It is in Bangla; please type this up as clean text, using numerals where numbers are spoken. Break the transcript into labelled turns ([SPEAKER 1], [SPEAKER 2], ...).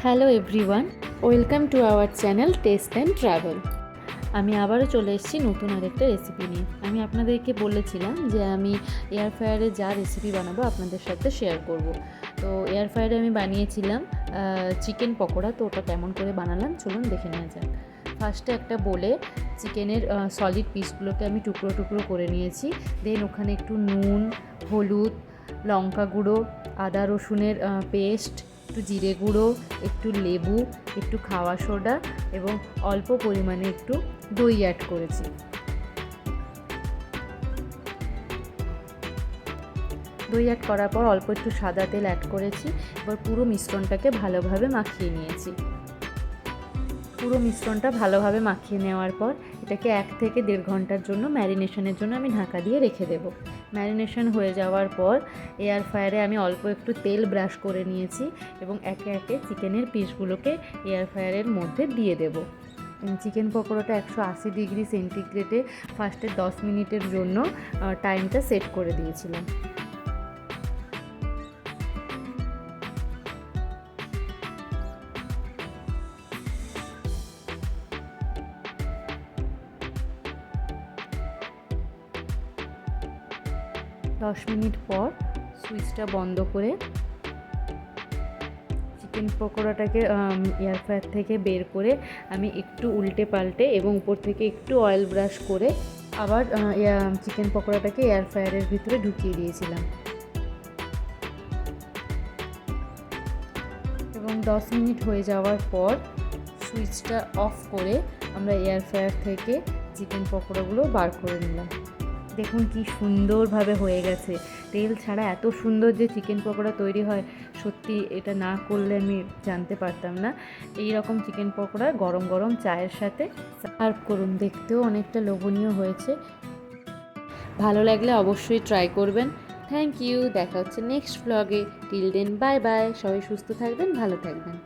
[SPEAKER 1] Hello everyone, welcome to our channel test and travel. আমি আবারও চলে এসেছি নতুন আরেকটা রেসিপি নিয়ে। আমি আপনাদেরকে বলেছিলাম যে আমি এয়ার ফ্রায়ারে যা রেসিপি বানাবো আপনাদের সাথে শেয়ার করব। তো এয়ার ফ্রায়ারে আমি বানিয়েছিলাম চিকেন পকোড়া। তো ওটা কেমন করে বানালাম চলুন দেখে নেওয়া যাক। ফার্স্টে একটা বলে চিকেনের সলিড পিসগুলোকে আমি টুকরো টুকরো করে নিয়েছি। দেন ওখানে একটু নুন, হলুদ, লঙ্কা গুঁড়ো, আদা রসুনের পেস্ট, একটু জিরে গুঁড়ো, একটু লেবু, একটু খাওয়া সোডা এবং অল্প পরিমাণে একটু দই অ্যাড করেছি। দই অ্যাড করার পর অল্প একটু সাদা তেল অ্যাড করেছি। এবার পুরো মিশ্রণটাকে ভালোভাবে মাখিয়ে নিয়েছি। পুরো মিশ্রণটা ভালোভাবে মাখিয়ে নেওয়ার পর এটাকে 1 থেকে 1.5 ঘন্টার জন্য ম্যারিনেশনের জন্য আমি ঢাকা দিয়ে রেখে দেবো। ম্যারিনেশন হয়ে যাওয়ার পর এয়ার ফ্রায়ারে আমি অল্প একটু তেল ব্রাশ করে নিয়েছি এবং একে একে চিকেনের পিসগুলোকে এয়ার ফ্রায়ারের মধ্যে দিয়ে দেবো। চিকেন পকোড়াটা 180 ডিগ্রি সেন্টিগ্রেডে ফার্স্টে 10 মিনিটের জন্য টাইমটা সেট করে দিয়েছিলাম। 10 মিনিট পর সুইচটা বন্ধ করে চিকেন পকোড়াটাকে এয়ার ফ্রায়ার থেকে বের করে আমি একটু উল্টে পাল্টে এবং উপর থেকে একটু অয়েল ব্রাশ করে আবার চিকেন পকোড়াটাকে এয়ার ফ্রায়ারের ভিতরে ঢুকিয়ে দিয়েছিলাম এবং 10 মিনিট হয়ে যাওয়ার পর সুইচটা অফ করে আমরা এয়ার ফ্রায়ার থেকে চিকেন পকোড়াগুলো বার করে নিলাম। দেখুন কি সুন্দরভাবে হয়ে গেছে। তেল ছাড়া এত সুন্দর যে চিকেন পকোড়া তৈরি হয়, সত্যি এটা না করলে আমি জানতে পারতাম না। এই রকম চিকেন পকোড়া গরম গরম চায়ের সাথে সার্ভ করুন, দেখতেও অনেকটা লোভনীয় হয়েছে। ভালো লাগলে অবশ্যই ট্রাই করবেন। থ্যাংক ইউ, দেখা হচ্ছে নেক্সট ব্লগে। Till then bye bye. সবাই সুস্থ থাকবেন, ভালো থাকবেন।